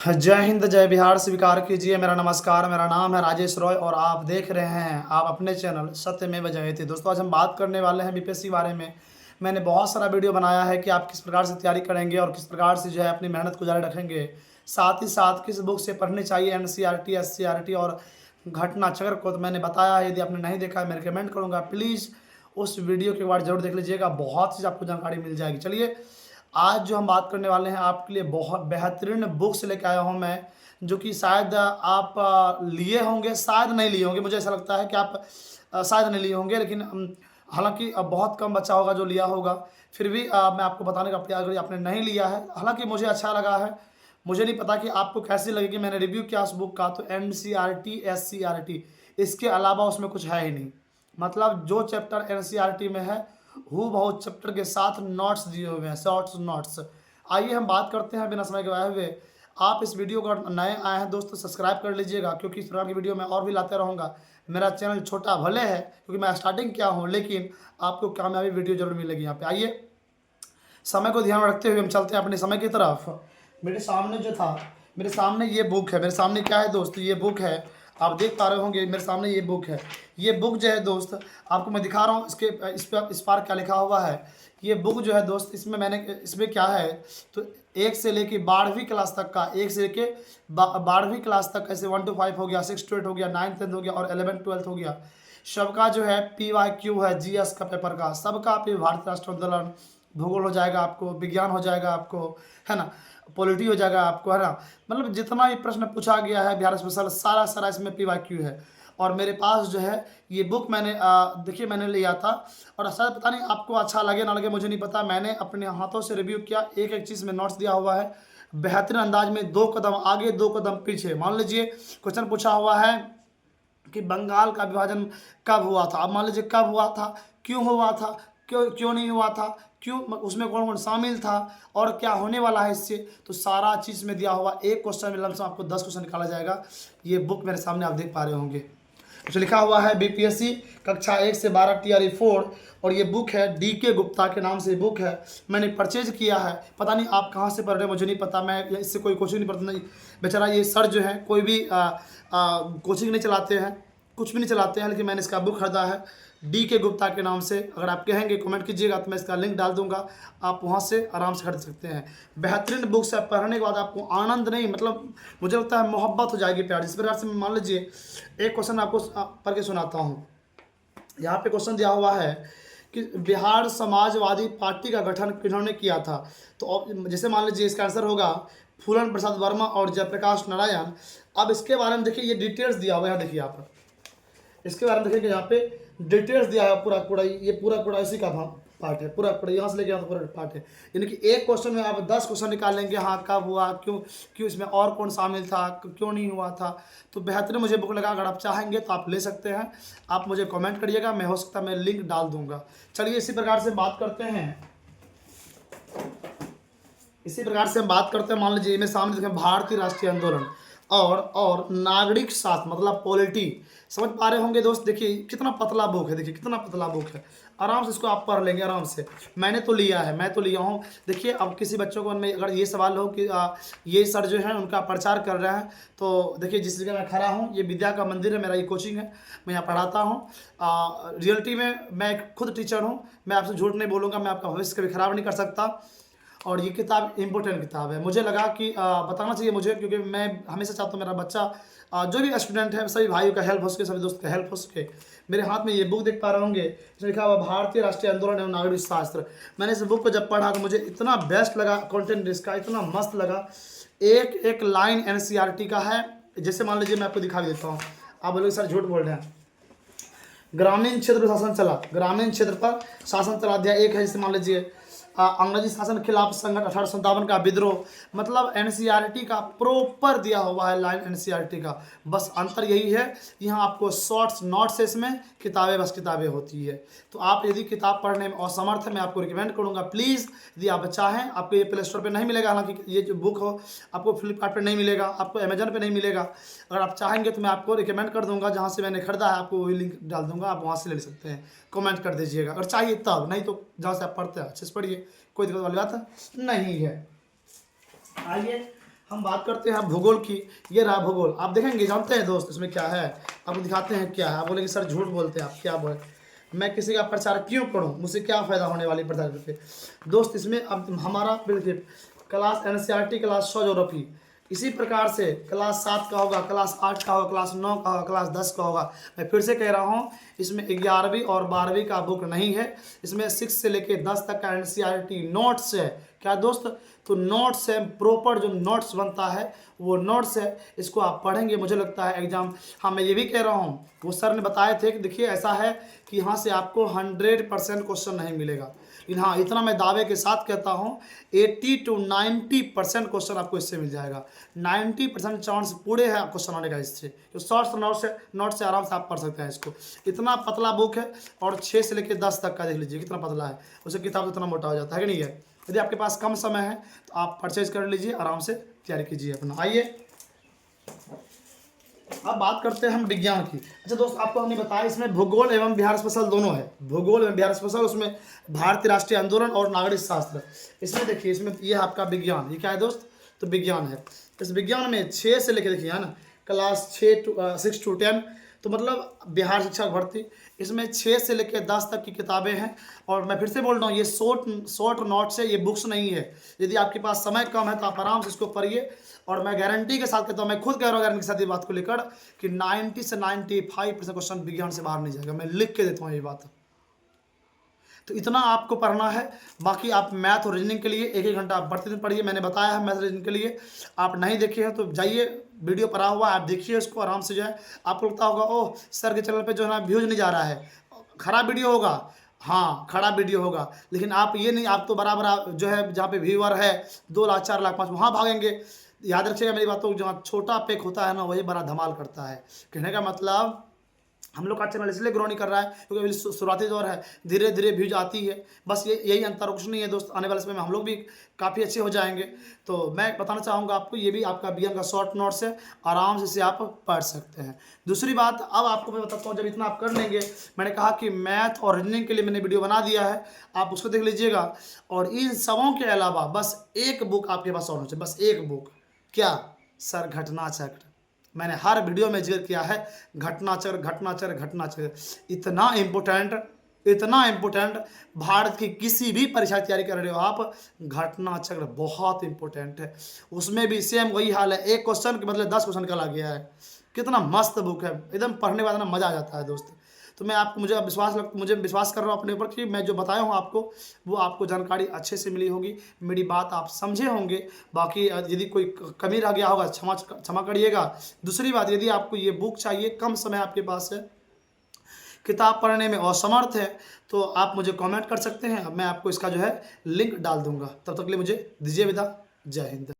जय हिंद जय बिहार स्वीकार कीजिए मेरा नमस्कार। मेरा नाम है राजेश रॉय और आप देख रहे हैं आप अपने चैनल सत्यमेव जयते। दोस्तों, आज हम बात करने वाले हैं बीपीएससी बारे में। मैंने बहुत सारा वीडियो बनाया है कि आप किस प्रकार से तैयारी करेंगे और किस प्रकार से जो है अपनी मेहनत को जारी रखेंगे। साथ ही साथ किस बुक से पढ़नी चाहिए, एनसीईआरटी, एससीईआरटी और घटना चक्र को तो मैंने बताया है। यदि आपने नहीं देखा है मैं रिकमेंड करूँगा प्लीज़ उस वीडियो के बाद जरूर देख लीजिएगा, बहुत चीज़ आपको जानकारी मिल जाएगी। चलिए, आज जो हम बात करने वाले हैं आपके लिए बहुत बेहतरीन बुक्स लेके आया हूं मैं, जो कि शायद आप लिए होंगे, शायद नहीं लिए होंगे। मुझे ऐसा लगता है कि आप शायद नहीं लिए होंगे, लेकिन हालांकि बहुत कम बच्चा होगा जो लिया होगा। फिर भी मैं आपको बताने का प्रयास करूँ, आपने नहीं लिया है, हालांकि मुझे अच्छा लगा है। मुझे नहीं पता कि आपको कैसी लगेगी। मैंने रिव्यू किया उस बुक का, तो एनसीईआरटी, एससीईआरटी, इसके अलावा उसमें कुछ है ही नहीं। मतलब जो चैप्टर एनसीईआरटी में है हूँ बहुत चैप्टर के साथ नोट्स दिए हुए हैं, शॉर्ट्स नोट्स। आइए हम बात करते हैं बिना समय गवाए हुए। आप इस वीडियो को नए आए हैं दोस्तों, सब्सक्राइब कर लीजिएगा, क्योंकि इस प्रकार की वीडियो मैं और भी लाते रहूँगा। मेरा चैनल छोटा भले है क्योंकि मैं स्टार्टिंग किया हूँ, लेकिन आपको कामयाबी वीडियो जरूर मिलेगी यहाँ पे। आइए, समय को ध्यान में रखते हुए हम चलते हैं अपने समय की तरफ। मेरे सामने जो था, मेरे सामने ये बुक है। मेरे सामने क्या है दोस्त, ये बुक है। आप देख पा रहे होंगे मेरे सामने ये बुक है। ये बुक जो है दोस्त, आपको मैं दिखा रहा हूँ। इस पार क्या लिखा हुआ है। ये बुक जो है दोस्त, इसमें क्या है, तो एक से लेके 12वीं क्लास तक का, एक से लेके 12वीं क्लास तक, ऐसे 1 to 5 हो गया, 6 to 8 हो गया, 9th 10th हो गया और 11th 12th हो गया। सबका जो है PYQ है, जीएस का पेपर का, सबका पे भारतीय राष्ट्र आंदोलन, भूगोल हो जाएगा आपको, विज्ञान हो जाएगा आपको, है ना, पॉलिटी हो जाएगा आपको, है ना। मतलब जितना भी प्रश्न पूछा गया है बिहार स्पेशल, सारा सारा इसमें PYQ है। और मेरे पास जो है ये बुक मैंने देखिए मैंने लिया था, और शायद पता नहीं आपको अच्छा लगे ना लगे, मुझे नहीं पता। मैंने अपने हाथों से रिव्यू किया, एक एक चीज़ में नोट्स दिया हुआ है बेहतरीन अंदाज में, 2 कदम आगे 2 कदम पीछे। मान लीजिए क्वेश्चन पूछा हुआ है कि बंगाल का विभाजन कब हुआ था। अब मान लीजिए कब हुआ था, क्यों हुआ था, क्यों क्यों नहीं हुआ था, क्यों, उसमें कौन कौन शामिल था और क्या होने वाला है इससे, तो सारा चीज़ में दिया हुआ। एक क्वेश्चन में लमसम आपको 10 क्वेश्चन निकाला जाएगा। ये बुक मेरे सामने आप देख पा रहे होंगे, जो लिखा हुआ है बीपीएससी कक्षा 1 से 12 TRE 4। और ये बुक है DK गुप्ता के नाम से बुक है। मैंने परचेज किया है, पता नहीं आप कहाँ से पढ़ रहे हैं, मुझे नहीं पता। मैं इससे कोई कोचिंग नहीं पढ़ता, नहीं। बेचारा ये सर जो है कोई भी कोचिंग नहीं चलाते हैं, कुछ भी नहीं चलाते हैं, लेकिन मैंने इसका बुक खरीदा है DK गुप्ता के नाम से। अगर आप कहेंगे कमेंट कीजिएगा तो मैं इसका लिंक डाल दूंगा, आप वहाँ से आराम से खरीद सकते हैं। बेहतरीन बुक्स है, पढ़ने के बाद आपको आनंद नहीं, मतलब मुझे लगता है मोहब्बत हो जाएगी प्यार। जिस प्रकार से मान लीजिए एक क्वेश्चन आपको पढ़ के सुनाता हूँ। यहाँ पे क्वेश्चन दिया हुआ है कि बिहार समाजवादी पार्टी का गठन किन्होंने किया था। तो जैसे मान लीजिए इसका आंसर होगा फूलन प्रसाद वर्मा और जयप्रकाश नारायण। अब इसके बारे में देखिए, ये डिटेल्स दिया हुआ है, यहाँ देखिए आप इसके बारे में देखिए कि यहाँ पे डिटेल्स दिया है पूरा पूरा, ये पूरा पूरा इसी का पार्ट है, पूरा पूरा यहाँ से लेके यहाँ पूरा पार्ट है। यानी कि एक क्वेश्चन में आप 10 क्वेश्चन निकालेंगे, हाँ कब हुआ, क्यों क्यों इसमें और कौन शामिल था, क्यों नहीं हुआ था। तो बेहतरीन मुझे बुक लगा, अगर आप चाहेंगे तो आप ले सकते हैं। आप मुझे कमेंट करिएगा, मैं हो सकता है मैं लिंक डाल दूंगा। चलिए, इसी प्रकार से बात करते हैं, इसी प्रकार से हम बात करते हैं। मान लीजिए मेरे सामने देखें भारतीय राष्ट्रीय आंदोलन और नागरिक शास्त्र, मतलब पॉलिटी। समझ पा रहे होंगे दोस्त, देखिए कितना पतला बुक है, देखिए कितना पतला बुक है। आराम से इसको आप पढ़ लेंगे आराम से। मैंने तो लिया है, मैं तो लिया हूँ। देखिए, अब किसी बच्चों को में अगर ये सवाल हो कि ये सर जो है उनका प्रचार कर रहे हैं, तो देखिए जिस जगह मैं खड़ा हूँ ये विद्या का मंदिर है, मेरा ये कोचिंग है, मैं यहाँ पढ़ाता हूँ। रियलिटी में मैं खुद टीचर हूँ, मैं आपसे झूठ नहीं बोलूँगा, मैं आपका भविष्य कभी खराब नहीं कर सकता। और ये किताब इम्पोर्टेंट किताब है, मुझे लगा कि बताना चाहिए मुझे, क्योंकि मैं हमेशा चाहता हूँ मेरा बच्चा जो भी स्टूडेंट है, सभी भाइयों का हेल्प हो सके, सभी दोस्त का हेल्प हो सके। मेरे हाथ में ये बुक देख पा रहे होंगे, इसमें लिखा हुआ भारतीय राष्ट्रीय आंदोलन एवं नागरिक शास्त्र। मैंने इस बुक को जब पढ़ा तो मुझे इतना बेस्ट लगा, कंटेंट इसका इतना मस्त लगा। एक एक लाइन एनसीईआरटी का है। जैसे मान लीजिए मैं आपको दिखा देता हूँ, आप बोलोगे सर झूठ बोल रहे हैं। ग्रामीण क्षेत्र पर शासन चला, ग्रामीण क्षेत्र पर शासन चला, अध्याय 1 है। जैसे मान लीजिए अंग्रेजी शासन के खिलाफ संघर्ष 1857 का विद्रोह। मतलब एनसीईआरटी का प्रॉपर दिया हुआ है लाइन एनसीईआरटी का। बस अंतर यही है, यहाँ आपको शॉर्ट्स नोट्स है, इसमें किताबें बस किताबें होती है। तो आप यदि किताब पढ़ने में असमर्थ है, मैं आपको रिकमेंड करूँगा प्लीज़, यदि आप चाहें, आपको ये प्ले स्टोर पर नहीं मिलेगा, हालांकि ये जो बुक हो आपको फ्लिपकार्ट पर नहीं मिलेगा, आपको अमेजन पर नहीं मिलेगा। अगर आप चाहेंगे तो मैं आपको रिकमेंड कर दूँगा, जहाँ से मैंने खरीदा है आपको वही लिंक डाल दूँगा, आप वहाँ से ले सकते हैं। कमेंट कर दीजिएगा अगर चाहिए तब, नहीं तो जहाँ से आप पढ़ते हैं अच्छे से पढ़िए, कोई दिक्कत वाली बात नहीं है। आइए हम बात करते हैं भूगोल की। ये रहा भूगोल, आप देखेंगे, जानते हैं दोस्त इसमें क्या है, आपको दिखाते हैं क्या है। आप बोलेंगे सर झूठ बोलते हैं आप, क्या बोले, मैं किसी का प्रचार क्यों करूं, मुझसे क्या फ़ायदा होने वाली प्रचार करके। दोस्त इसमें अब हमारा देखिए क्लास एनसीईआरटी क्लास 100 ज्योग्राफी, इसी प्रकार से क्लास 7 का होगा, क्लास 8 का होगा, क्लास 9 का होगा, क्लास 10 का होगा। मैं फिर से कह रहा हूँ, इसमें 11वीं और 12वीं का बुक नहीं है, इसमें 6 से लेके 10 तक का एनसीईआरटी नोट्स है। क्या दोस्त, तो नोट्स है, प्रॉपर जो नोट्स बनता है वो नोट्स है, इसको आप पढ़ेंगे, मुझे लगता है एग्जाम। हाँ, मैं ये भी कह रहा हूँ, वो सर ने बताए थे कि देखिए ऐसा है कि यहाँ से आपको 100% क्वेश्चन नहीं मिलेगा, लेकिन हाँ इतना मैं दावे के साथ कहता हूँ 80 to 90% क्वेश्चन आपको इससे मिल जाएगा। 90% चांस पूरे है क्वेश्चन आने का इससे, तो शॉर्ट्स नोट से आराम से आप पढ़ सकते हैं इसको। इतना पतला बुक है, और 6 से लेकर 10 तक का देख लीजिए कितना पतला है, उसे किताब इतना मोटा हो जाता है कि नहीं है। यदि आपके पास कम समय है तो आप परचेज कर लीजिए, आराम से तैयारी कीजिए अपना। आइए अब बात करते हैं हम विज्ञान की। अच्छा दोस्त, आपको हमने बताया इसमें भूगोल एवं बिहार स्पेशल दोनों है, भूगोल एवं बिहार स्पेशल, उसमें भारतीय राष्ट्रीय आंदोलन और नागरिक शास्त्र। इसमें देखिए, इसमें ये आपका विज्ञान, ये क्या है दोस्त, तो विज्ञान है। इस विज्ञान में 6 से लेकर देखिए है ना, क्लास 6 to 10, तो मतलब बिहार शिक्षक भर्ती, इसमें 6 से लेकर 10 तक की किताबें हैं। और मैं फिर से बोल रहा हूँ, ये शॉर्ट नोट्स है, ये बुक्स नहीं है। यदि आपके पास समय कम है तो आप आराम से इसको पढ़िए, और मैं गारंटी के साथ कहता हूँ, मैं खुद कह रहा हूँ गारंटी के साथ ये बात को लेकर कि 90 से 95% क्वेश्चन विज्ञान से बाहर नहीं जाएगा, मैं लिख के देता हूँ ये बात। तो इतना आपको पढ़ना है। बाकी आप मैथ और रीजनिंग के लिए 1-1 घंटा आप प्रतिदिन पढ़िए, मैंने बताया है मैथ रीजनिंग के लिए। आप नहीं देखे हैं तो जाइए, वीडियो पड़ा हुआ है, आप देखिए उसको आराम से, जो है आपको लगता होगा ओह सर के चैनल पे जो है ना व्यूज नहीं जा रहा है, खराब वीडियो होगा। हाँ, खराब वीडियो होगा, लेकिन आप ये नहीं, आप तो बराबर जो है जहाँ पे व्यूअर है 2 लाख 4 लाख 5, वहाँ भागेंगे। याद रखिएगा मेरी बातों को, जहाँ छोटा पेक होता है ना वही बड़ा धमाल करता है। कहने का मतलब हम लोग का चैनल इसलिए ग्रो नहीं कर रहा है क्योंकि अभी शुरुआती दौर है, धीरे धीरे व्यूज आती है, बस यही अंतर, कुछ नहीं है दोस्त। आने वाले समय में हम लोग भी काफ़ी अच्छे हो जाएंगे। तो मैं बताना चाहूँगा आपको, ये भी आपका बीएम का शॉर्ट नोट्स है, आराम से इसे आप पढ़ सकते हैं। दूसरी बात, अब आपको मैं बताता हूँ, जब इतना आप कर लेंगे, मैंने कहा कि मैथ और रीजनिंग के लिए मैंने वीडियो बना दिया है, आप उसको देख लीजिएगा। और इन सबों के अलावा बस एक बुक आपके पास और होनी चाहिए, बस एक बुक। क्या सर, घटना चक्र। मैंने हर वीडियो में जिक्र किया है, घटना चक्र घटना चक्र घटना चक्र, इतना इम्पोर्टेंट, भारत की किसी भी परीक्षा की तैयारी कर रहे हो आप, घटना चक्र बहुत इंपॉर्टेंट है। उसमें भी सेम वही हाल है, एक क्वेश्चन के बदले 10 क्वेश्चन का लग गया है। कितना मस्त बुक है, एकदम पढ़ने वाला ना मज़ा आ जाता है दोस्त। तो मैं आपको, मुझे विश्वास कर रहा हूँ अपने ऊपर कि मैं जो बताया हूँ आपको, वो आपको जानकारी अच्छे से मिली होगी, मेरी बात आप समझे होंगे। बाकी यदि कोई कमी रह गया होगा क्षमा करिएगा। दूसरी बात, यदि आपको ये बुक चाहिए, कम समय आपके पास है, किताब पढ़ने में असमर्थ है, तो आप मुझे कमेंट कर सकते हैं, मैं आपको इसका जो है लिंक डाल दूंगा। तब तक के लिए मुझे दीजिए विदा। जय हिंद।